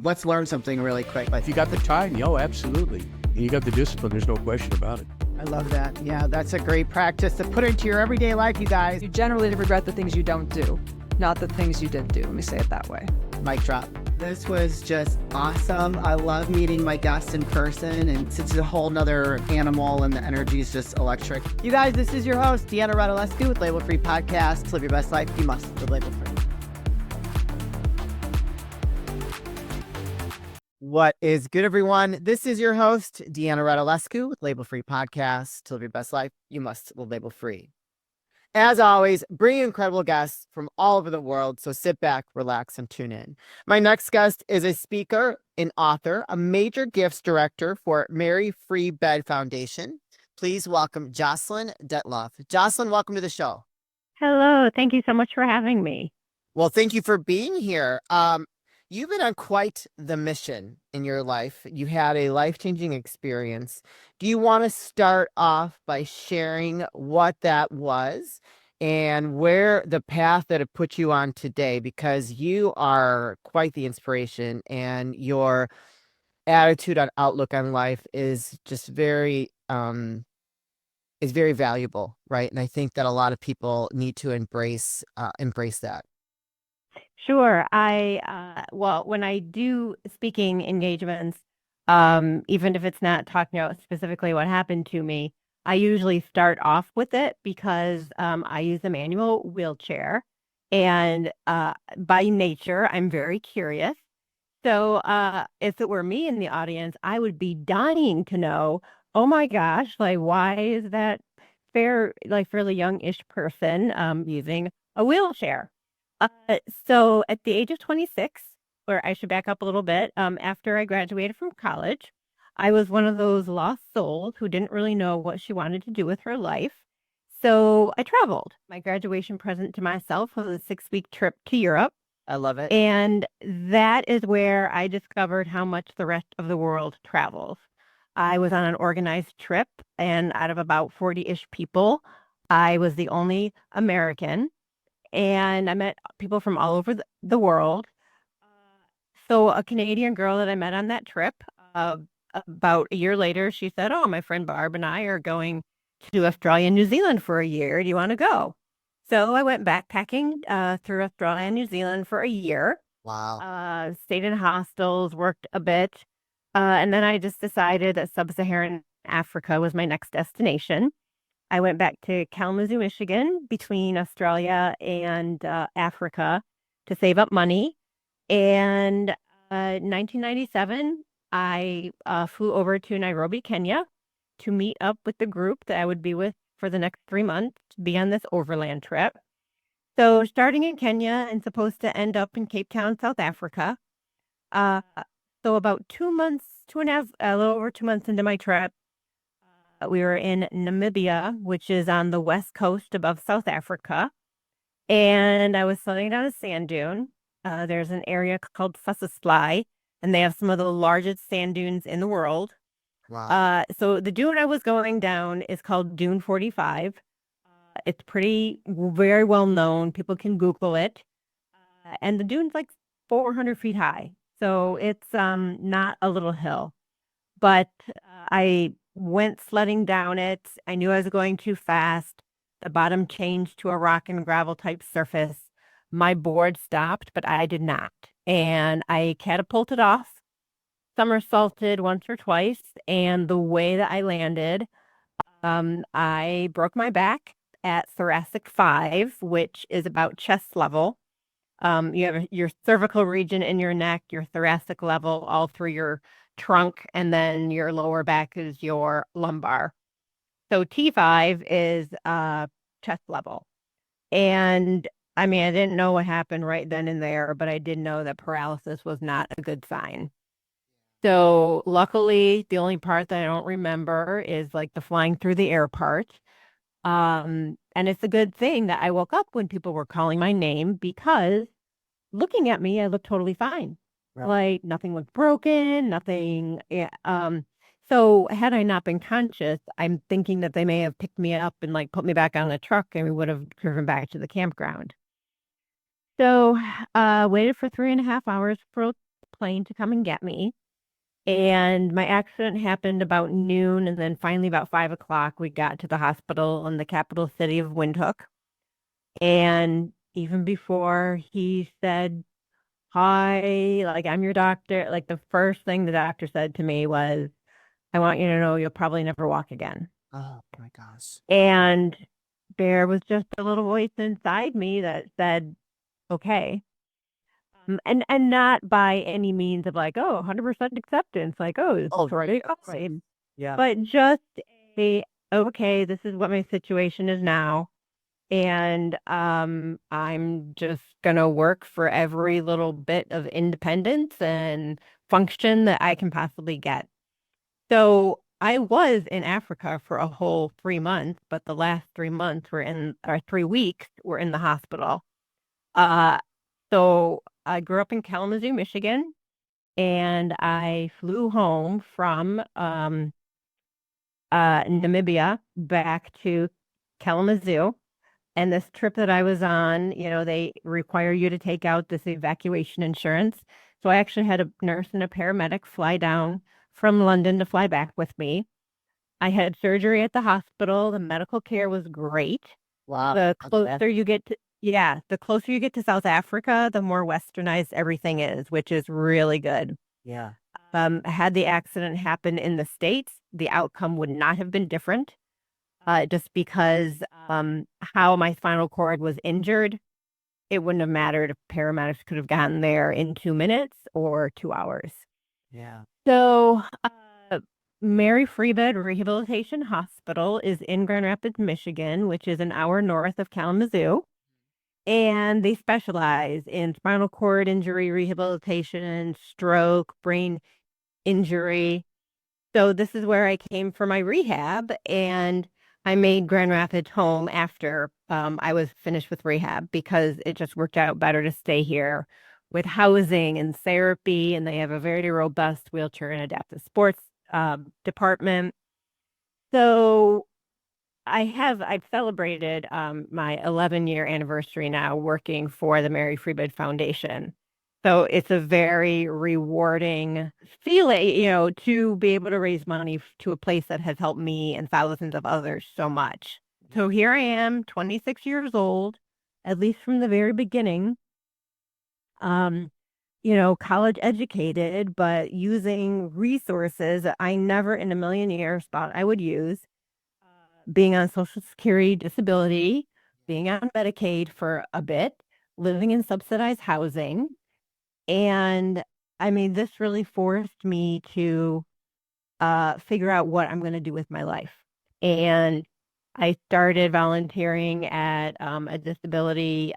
Let's learn something really quick. If you got the time, absolutely. And you got the discipline, there's no question about it. I love that. Yeah, that's a great practice to put into your everyday life, you guys. You generally regret the things you don't do, not the things you did do. Let me say it that way. Mic drop. This was just awesome. I love meeting my guests in person, and it's a whole nother animal, and the energy is just electric. You guys, this is your host, Deanna Radulescu with Label Free Podcast. To live your best life, you must live label free. What is good, everyone? This is your host, Deanna Radulescu with Label Free Podcast. To live your best life, you must live label free. As always, bring incredible guests from all over the world, so sit back, relax, and tune in. My next guest is a speaker, an author, a major gifts director for Mary Free Bed Foundation. Please welcome Jocelyn Dettloff. Jocelyn, welcome to the show. Hello. Thank you so much for having me. Well, thank you for being here. You've been on quite the mission in your life. You had a life-changing experience. Do you want to start off by sharing what that was and where the path that it put you on today? Because you are quite the inspiration, and your attitude on outlook on life is just very valuable, right? And I think that a lot of people need to embrace that. Sure. Well, when I do speaking engagements, even if it's not talking about specifically what happened to me, I usually start off with it because I use a manual wheelchair, and by nature, I'm very curious. So if it were me in the audience, I would be dying to know, oh my gosh, like, why is that fairly youngish person using a wheelchair? So at the age of 26, or I should back up a little bit, after I graduated from college, I was one of those lost souls who didn't really know what she wanted to do with her life. So I traveled. My graduation present to myself was a 6-week trip to Europe. I love it. And that is where I discovered how much the rest of the world travels. I was on an organized trip, and out of about 40-ish people, I was the only American. And I met people from all over the world. So a Canadian girl that I met on that trip, about a year later, she said, oh, my friend Barb and I are going to Australia and New Zealand for a year. Do you want to go? So I went backpacking through Australia and New Zealand for a year. Wow. Stayed in hostels, worked a bit. And then I just decided that sub-Saharan Africa was my next destination. I went back to Kalamazoo, Michigan, between Australia and Africa to save up money. And in 1997, I flew over to Nairobi, Kenya, to meet up with the group that I would be with for the next 3 months to be on this overland trip. So starting in Kenya and supposed to end up in Cape Town, South Africa. So about 2 months, 2.5, a little over 2 months into my trip, we were in Namibia, which is on the west coast above South Africa. And I was sledding down a sand dune. There's an area called Fly, and they have some of the largest sand dunes in the world. Wow. So the dune I was going down is called Dune 45. It's very well known. People can Google it. And the dune's like 400 feet high. So it's not a little hill. But I went sledding down it. I knew I was going too fast. The bottom changed to a rock and gravel type surface. My board stopped, but I did not. And I catapulted off, somersaulted once or twice. And the way that I landed, I broke my back at thoracic 5, which is about chest level. You have your cervical region in your neck, your thoracic level, all through your trunk, and then your lower back is your lumbar. So T5 is chest level. And I mean, I didn't know what happened right then and there, but I did know that paralysis was not a good sign. So luckily, the only part that I don't remember is like the flying through the air part. And it's a good thing that I woke up when people were calling my name, because looking at me, I looked totally fine. Right. Like nothing was broken, nothing. So had I not been conscious, I'm thinking that they may have picked me up and like put me back on the truck, and we would have driven back to the campground. So waited for 3.5 hours for plane to come and get me. And my accident happened about noon, and then finally about 5 o'clock, we got to the hospital in the capital city of Windhoek. And even before he said, "Hi, like I'm your doctor," like the first thing the doctor said to me was, "I want you to know you'll probably never walk again." Oh my gosh. And there was just a little voice inside me that said, "Okay." And not by any means of like, oh, 100% acceptance, like, oh, this Oh, is already fine, yeah. but just a, okay, this is what my situation is now. And I'm just gonna work for every little bit of independence and function that I can possibly get. So I was in Africa for a whole 3 months, but the last 3 months were in, or 3 weeks were in the hospital. Uh, so I grew up in Kalamazoo, Michigan, and I flew home from Namibia back to Kalamazoo. And this trip that I was on, they require you to take out this evacuation insurance. So I actually had a nurse and a paramedic fly down from London to fly back with me. I had surgery at the hospital. The medical care was great. Wow. The That's closer you get to, yeah, the closer you get to South Africa, the more westernized everything is, which is really good. Yeah. Had the accident happened in the States, the outcome would not have been different, just because how my spinal cord was injured, it wouldn't have mattered if paramedics could have gotten there in 2 minutes or 2 hours. Yeah. So, Mary Freebed Rehabilitation Hospital is in Grand Rapids, Michigan, which is an hour north of Kalamazoo. And they specialize in spinal cord injury rehabilitation, stroke, brain injury. So this is where I came for my rehab, and I made Grand Rapids home after I was finished with rehab because it just worked out better to stay here with housing and therapy, and they have a very robust wheelchair and adaptive sports department. So I've celebrated my 11-year anniversary now working for the Mary Freebed Foundation. So it's a very rewarding feeling, to be able to raise money to a place that has helped me and thousands of others so much. So here I am, 26 years old, at least from the very beginning. Um, college educated, but using resources that I never in a million years thought I would use, being on Social Security disability, being on Medicaid for a bit, living in subsidized housing. And I mean, this really forced me to figure out what I'm going to do with my life. And I started volunteering at a disability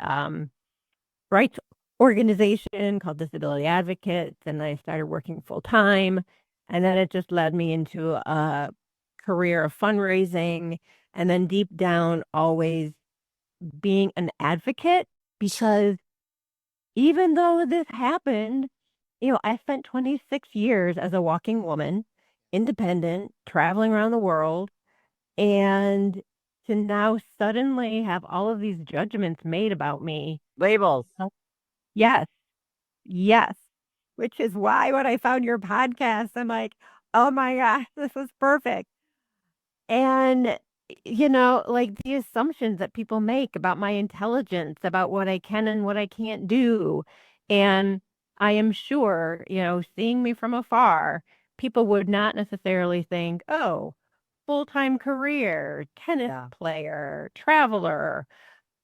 rights organization called Disability Advocates, and I started working full time. And then it just led me into a career of fundraising, and then deep down, always being an advocate, because even though this happened, I spent 26 years as a walking woman, independent, traveling around the world, and to now suddenly have all of these judgments made about me. Labels. Yes, yes. Which is why when I found your podcast, I'm like, oh my gosh, this was perfect. And, like the assumptions that people make about my intelligence, about what I can and what I can't do. And I am sure, seeing me from afar, people would not necessarily think, oh, full-time career, tennis Yeah. player, traveler,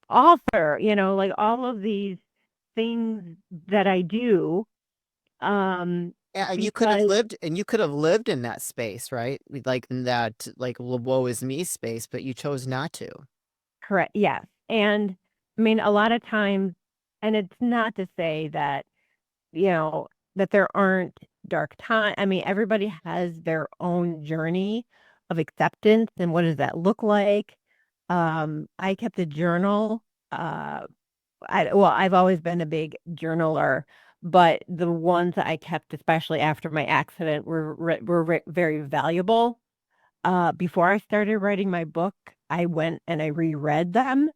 author, like all of these things that I do. And you could have Because lived, in that space, right? Like in that, like, woe is me space, but you chose not to. correct, yes. And I mean, a lot of times, and it's not to say that, that there aren't dark times. I mean, everybody has their own journey of acceptance, and what does that look like? I kept a journal. I've always been a big journaler, but the ones that I kept, especially after my accident, were very valuable. Before I started writing my book, I went and I reread them,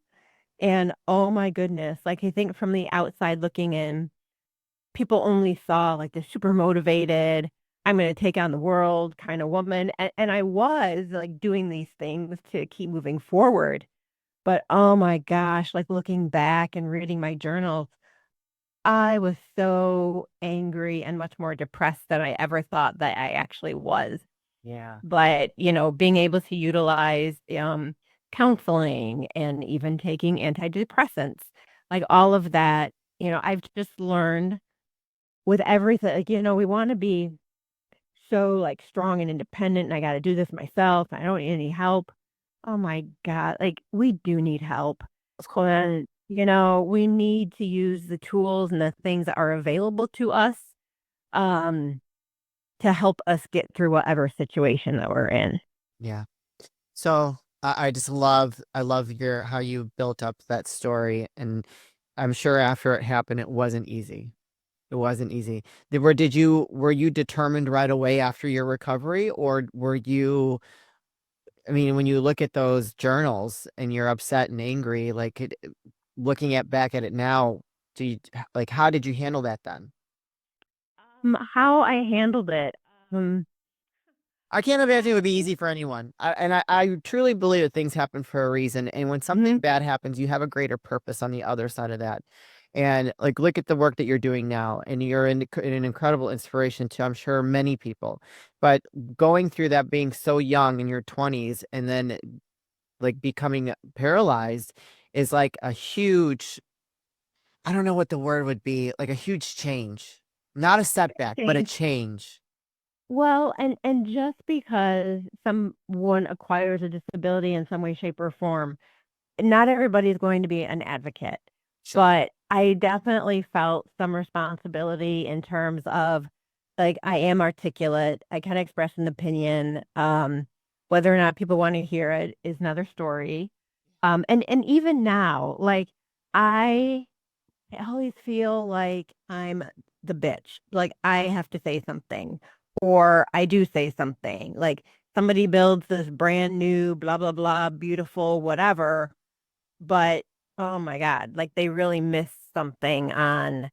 and oh my goodness, like I think from the outside looking in, people only saw like the super motivated, I'm going to take on the world kind of woman. And I was like doing these things to keep moving forward. But oh my gosh, like looking back and reading my journals, I was so angry and much more depressed than I ever thought that I actually was. Yeah. But, being able to utilize counseling and even taking antidepressants, like all of that, I've just learned with everything, like, we want to be so like strong and independent and I got to do this myself. I don't need any help. Oh my God. Like we do need help. Of course. And, we need to use the tools and the things that are available to us um, to help us get through whatever situation that we're in. Yeah. So I love your how you built up that story, and I'm sure after it happened, it wasn't easy. It wasn't easy. Were you determined right away after your recovery, or were you? I mean, when you look at those journals and you're upset and angry, looking at back at it now, how did you handle that then? How I handled it. Um, I can't imagine it would be easy for anyone. I truly believe that things happen for a reason. And when something mhm, bad happens, you have a greater purpose on the other side of that. And like, look at the work that you're doing now, and you're an incredible inspiration to, I'm sure, many people. But going through that, being so young in your 20s, and then like becoming paralyzed is like a huge, I don't know what the word would be, like a huge change, not a setback, but a change. change. Well, and just because someone acquires a disability in some way, shape, or form, not everybody is going to be an advocate, Sure. but I definitely felt some responsibility in terms of like I am articulate. I can express an opinion. Whether or not people want to hear it is another story. And even now, like I always feel like I'm the bitch. Like I have to say something, or I do say something. Like somebody builds this brand new, blah, blah, blah, beautiful, whatever. But oh my God, like they really missed something on,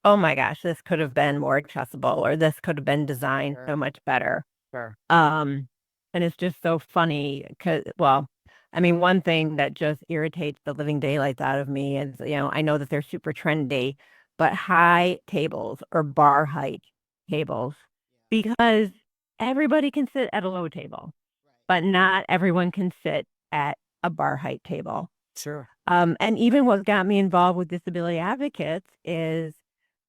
oh my gosh, this could have been more accessible, or this could have been designed Sure. so much better. Sure. Um, and it's just so funny because, well, I mean, one thing that just irritates the living daylights out of me is, I know that they're super trendy, but high tables or bar height tables, because everybody can sit at a low table, but not everyone can sit at a bar height table. Sure. And even what got me involved with disability advocates is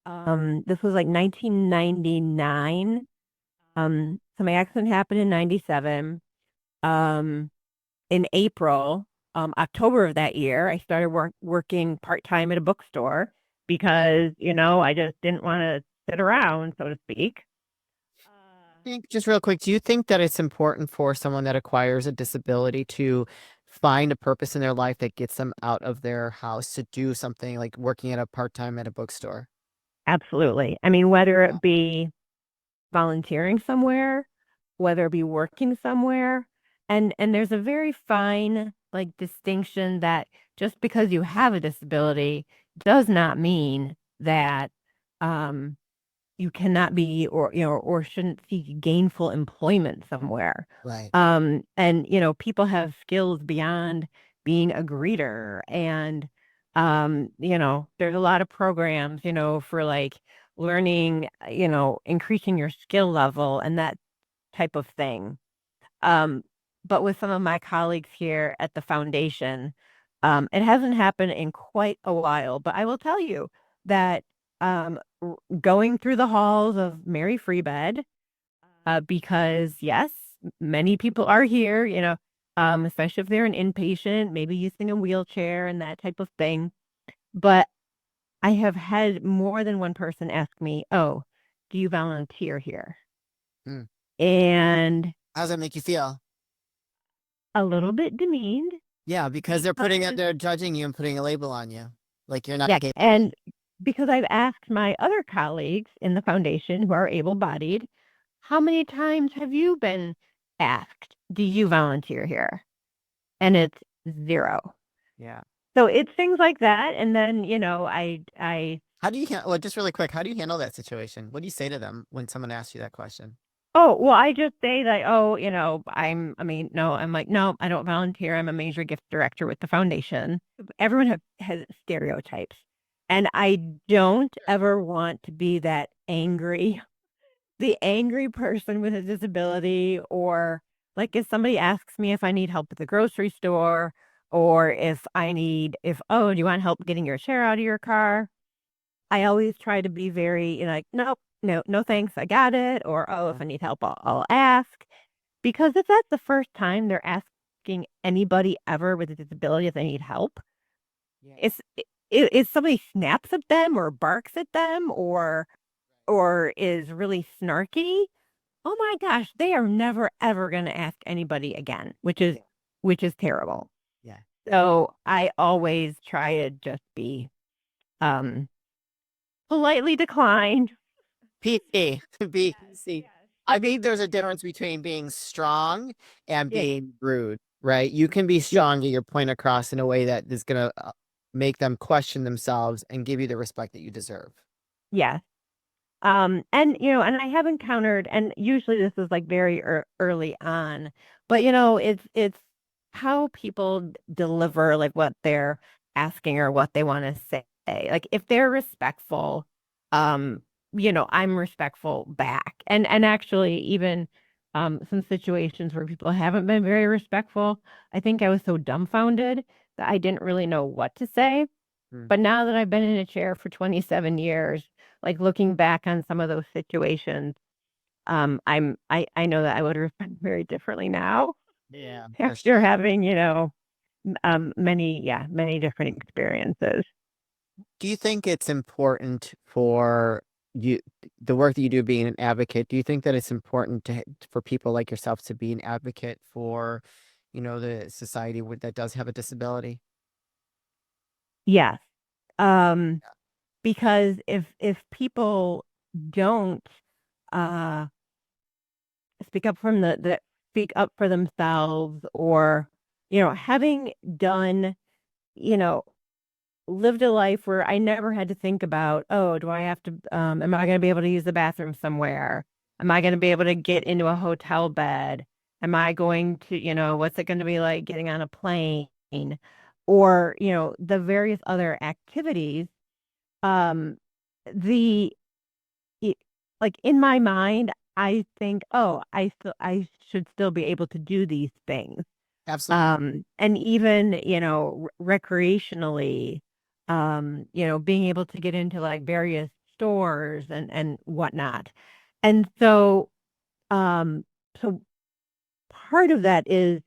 this was like 1999. So my accident happened in 97. Um, in April, October of that year, I started working part-time at a bookstore because, I just didn't want to sit around, so to speak. Think just real quick, do you think that it's important for someone that acquires a disability to find a purpose in their life that gets them out of their house to do something like working at a part-time at a bookstore? Absolutely. I mean, whether it be volunteering somewhere, whether it be working somewhere, and there's a very fine like distinction that just because you have a disability does not mean that um you cannot be or or shouldn't seek gainful employment somewhere. Right. And people have skills beyond being a greeter, and there's a lot of programs, for like learning, increasing your skill level and that type of thing. Um, but with some of my colleagues here at the foundation, it hasn't happened in quite a while, but I will tell you that going through the halls of Mary Free Bed, because yes, many people are here, especially if they're an inpatient, maybe using a wheelchair and that type of thing. But I have had more than one person ask me, "Oh, do you volunteer here?" Hmm. And How does that make you feel? a little bit demeaned Yeah, because because, they're judging you and putting a label on you. Like you're not yeah, capable. and because I've asked my other colleagues in the foundation who are able-bodied, how many times have you been asked, "Do you volunteer here?" And it's zero. Yeah. So it's things like that. And then, I How do you well, just really quick, how do you handle that situation? What do you say to them when someone asks you that question? Oh, well, I just say that, oh, no, I'm like, no, I don't volunteer. I'm a major gift director with the foundation. Everyone has stereotypes. And I don't ever want to be the angry person with a disability, or like if somebody asks me if I need help at the grocery store, or oh, do you want help getting your chair out of your car? I always try to be very, like, nope, no, no, thanks, I got it. Or, oh, if I need help, I'll ask. Because if that's the first time they're asking anybody ever with a disability if they need help, Yeah. if somebody snaps at them or barks at them or is really snarky, oh my gosh, they are never ever going to ask anybody again, which is terrible. Yeah. So I always try to just be um politely declined. PC. Yes, BC. yes. I think there's a difference between being strong and Yeah. being rude, right? You can be strong, get your point across in a way that is going to make them question themselves and give you the respect that you deserve. Yeah. And I have encountered, and usually this is like very early on, but it's how people deliver like what they're asking or what they want to say. Like if they're respectful, um, I'm respectful back. And actually even some situations where people haven't been very respectful, I think I was so dumbfounded that I didn't really know what to say. Hmm. But now that I've been in a chair for 27 years, like looking back on some of those situations, I know that I would respond very differently now Yeah. after having, many different experiences. Do you think it's important for you, the work that you do being an advocate? Do you think that it's important for people like yourself to be an advocate for, the society that does have a disability? Yes. Um, because if people don't uh speak up speak up for themselves, or, having done, you know, lived a life where I never had to think about, oh, do I have to, am I going to be able to use the bathroom somewhere? Am I going to be able to get into a hotel bed? Am I going to, what's it going to be like getting on a plane? Or, the various other activities. Um, the, it- like in my mind, I think, oh, I should still be able to do these things. Absolutely. And even, recreationally, being able to get into like various stores and whatnot. And um, so part of that is,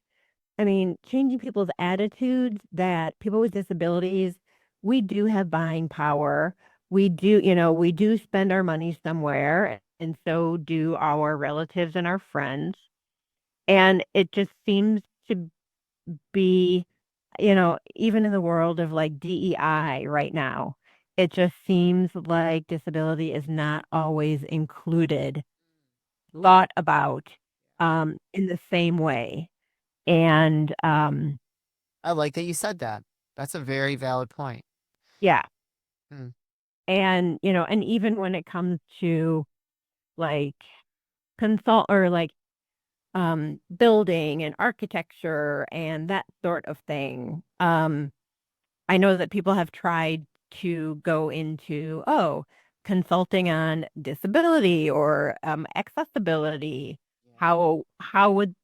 I mean, changing people's attitudes that people with disabilities, we do have buying power. We do spend our money somewhere, and so do our relatives and our friends. And it just seems to be, even in the world of like DEI right now, it just seems like disability is not always included, thought about in the same way. And I like that you said that. That's a very valid point. yeah, Hmm. and even when it comes to like consult or like building and architecture and that sort of thing. I know that people have tried to go into, oh, consulting on disability or accessibility. How would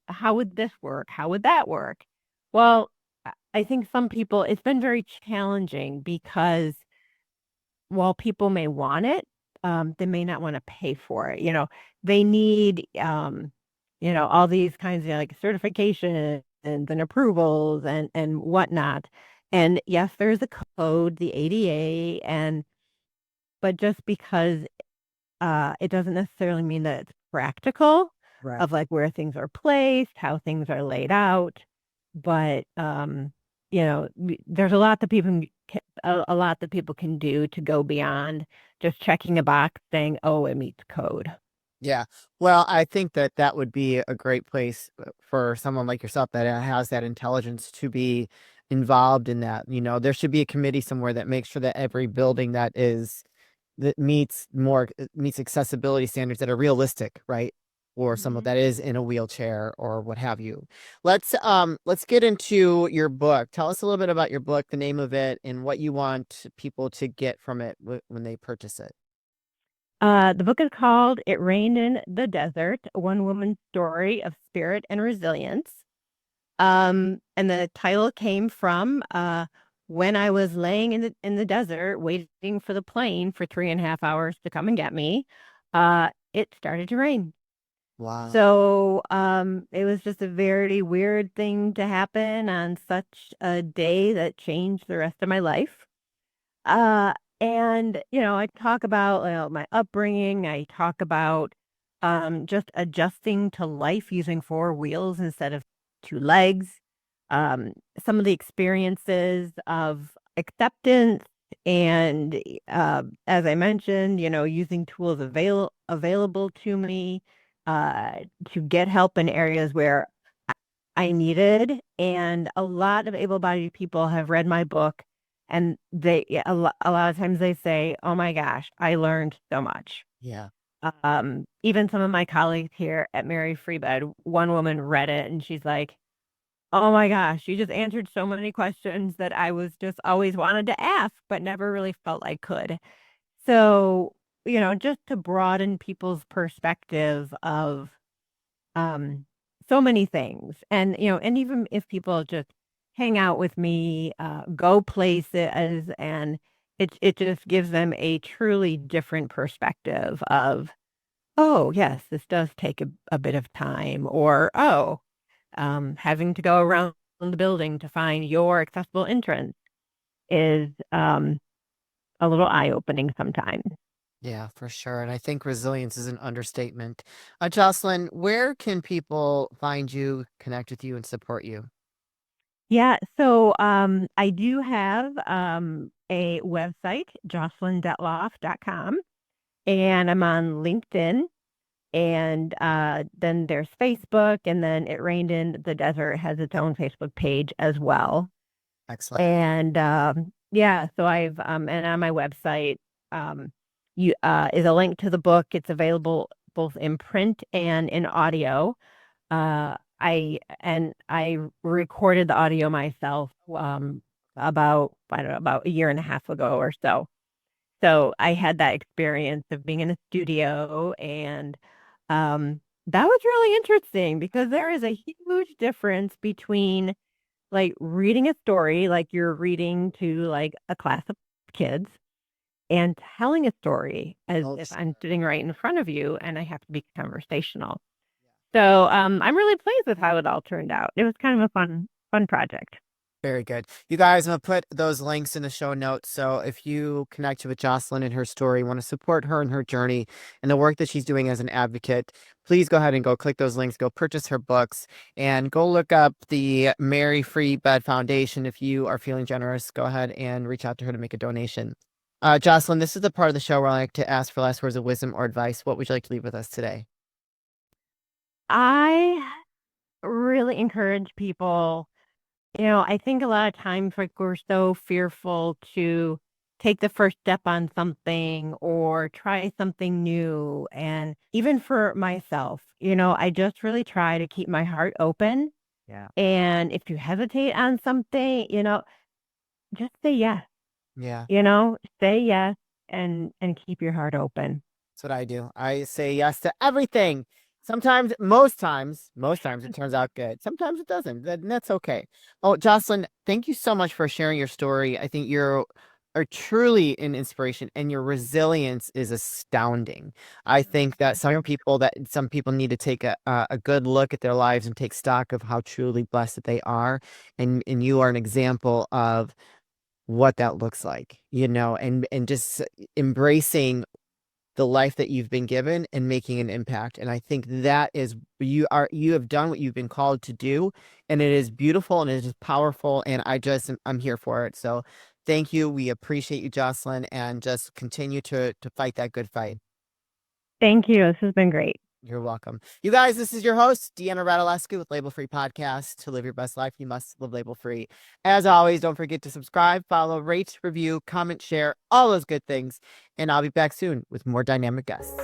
this work? How would that work? Well, I think some people, it's been very challenging because while people may want it, they may not want to pay for it. They need, all these kinds of like certifications and approvals and whatnot. And yes, there's a code, the ADA, but just because it doesn't necessarily mean that it's practical Right. of like where things are placed, how things are laid out. But there's a lot that a lot that people can do to go beyond just checking a box saying, "Oh, it meets code." Yeah. Well, I think that that would be a great place for someone like yourself that has that intelligence to be involved in that. There should be a committee somewhere that makes sure that every building that is that meets accessibility standards that are realistic, right? Or someone that is in a wheelchair or what have you. Let's get into your book. Tell us a little bit about your book, the name of it, and what you want people to get from it when they purchase it. The book is called It Rained in the Desert, One Woman's Story of Spirit and Resilience. And the title came from when I was laying in the desert waiting for the plane for 3.5 hours to come and get me, it started to rain. Wow. So it was just a very weird thing to happen on such a day that changed the rest of my life. And I talk about my upbringing. I talk about just adjusting to life using 4 wheels instead of 2 legs. Some of the experiences of acceptance and, as I mentioned, using tools available to me to get help in areas where I needed. And a lot of able-bodied people have read my book, and a lot of times they say, "Oh my gosh, I learned so much." Yeah. Even some of my colleagues here at Mary Free Bed, one woman read it and she's like, "Oh my gosh, you just answered so many questions that I was just always wanted to ask, but never really felt I could." So, just to broaden people's perspective of um, so many things. And, and even if people just hang out with me, go places, and it just gives them a truly different perspective of, oh, yes, this does take a bit of time, or, oh, having to go around the building to find your accessible entrance is a little eye-opening sometimes. Yeah, for sure. And I think resilience is an understatement. Jocelyn, where can people find you, connect with you, and support you? Yeah, so I do have a website, jocelyndettloff.com, and I'm on LinkedIn, and then there's Facebook, and then It Rained in the Desert has its own Facebook page as well. Excellent. And yeah, so I've and on my website you is a link to the book. It's available both in print and in audio. I recorded the audio myself about, I don't know, about a year and a half ago or so. So I had that experience of being in a studio, and that was really interesting because there is a huge difference between like reading a story like you're reading to like a class of kids and telling a story as Oh, if I'm sitting right in front of you and I have to be conversational. So I'm really pleased with how it all turned out. It was kind of a fun project. very good. You guys, I'm going to put those links in the show notes. So if you connect with Jocelyn and her story, want to support her and her journey and the work that she's doing as an advocate, please go ahead and go click those links, go purchase her books, and go look up the Mary Free Bed Foundation. If you are feeling generous, go ahead and reach out to her to make a donation. Jocelyn, this is the part of the show where I like to ask for last words of wisdom or advice. What would you like to leave with us today? I really encourage people. I think a lot of times, like, we're so fearful to take the first step on something or try something new. And even for myself, I just really try to keep my heart open. Yeah. And if you hesitate on something, just say yes, Yeah. say yes and keep your heart open. That's what I do. I say yes to everything. Most times it turns out good. Sometimes it doesn't. That's okay. Oh, Jocelyn, thank you so much for sharing your story. I think you're are truly an inspiration, and your resilience is astounding. I think that some people need to take a good look at their lives and take stock of how truly blessed that they are, and you are an example of what that looks like, and just embracing the life that you've been given and making an impact. And I think that is you have done what you've been called to do, and it is beautiful and it is powerful. And I'm here for it. So thank you. We appreciate you, Jocelyn, and just continue to fight that good fight. Thank you. This has been great. You're welcome. You guys, this is your host, Deanna Radulescu with Label Free Podcast. To live your best life, you must live label free. As always, don't forget to subscribe, follow, rate, review, comment, share, all those good things. And I'll be back soon with more dynamic guests.